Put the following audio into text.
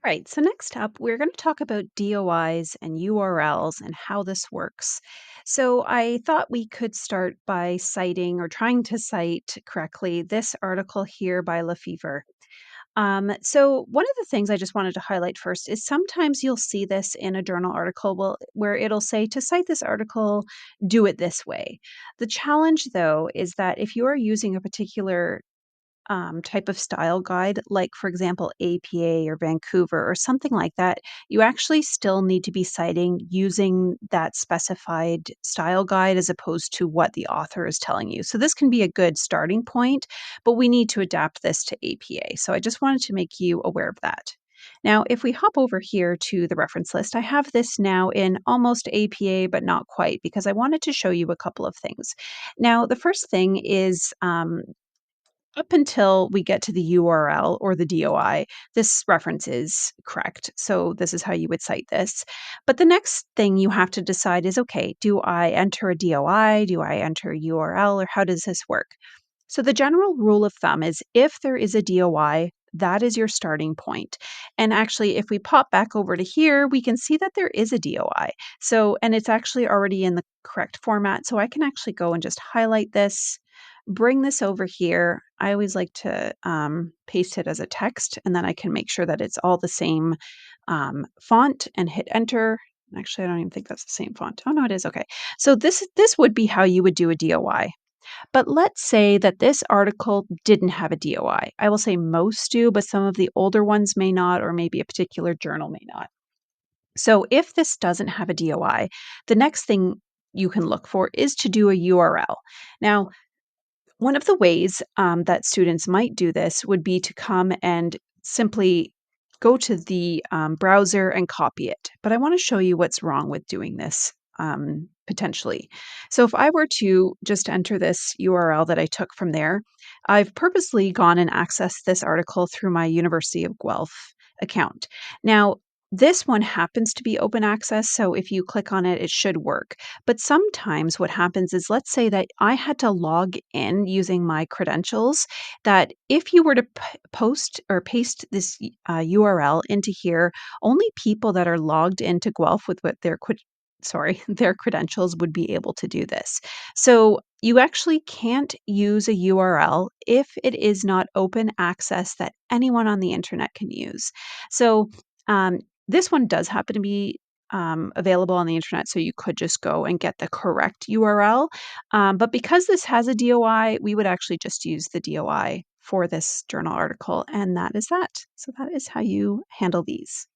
Right. So next up, we're going to talk about DOIs and URLs and how this works. So I thought we could start by citing or trying to cite correctly this article here by Lefevre. So one of the things I just wanted to highlight first is sometimes you'll see this in a journal article where it'll say to cite this article, do it this way. The challenge, though, is that if you are using a particular type of style guide, like for example, APA or Vancouver or something like that, you actually still need to be citing using that specified style guide as opposed to what the author is telling you. So this can be a good starting point, but we need to adapt this to APA. So I just wanted to make you aware of that. Now, if we hop over here to the reference list, I have this now in almost APA, but not quite, because I wanted to show you a couple of things. Now, the first thing is up until we get to the URL or the DOI, this reference is correct. So this is how you would cite this. But the next thing you have to decide is, okay, do I enter a DOI? Do I enter a URL? Or how does this work? So the general rule of thumb is if there is a DOI, that is your starting point. And actually, if we pop back over to here, we can see that there is a DOI. So, and it's actually already in the correct format. So I can actually go and just highlight this, bring this over here. I always like to paste it as a text, and then I can make sure that it's all the same font and hit enter. Actually, I don't even think that's the same font. Oh no, it is. Okay. So this would be how you would do a DOI. But let's say that this article didn't have a DOI. I will say most do, but some of the older ones may not, or maybe a particular journal may not. So if this doesn't have a DOI, the next thing you can look for is to do a URL. Now, one of the ways that students might do this would be to come and simply go to the browser and copy it. But I want to show you what's wrong with doing this potentially. So if I were to just enter this URL that I took from there, I've purposely gone and accessed this article through my University of Guelph account. Now, this one happens to be open access, so if you click on it, it should work. But sometimes what happens is, let's say that I had to log in using my credentials, that if you were to post or paste this URL into here, only people that are logged into Guelph with what their their credentials would be able to do this. So you actually can't use a URL if it is not open access that anyone on the internet can use. So um, this one does happen to be available on the internet, so you could just go and get the correct URL. But because this has a DOI, we would actually just use the DOI for this journal article, and that is that. So that is how you handle these.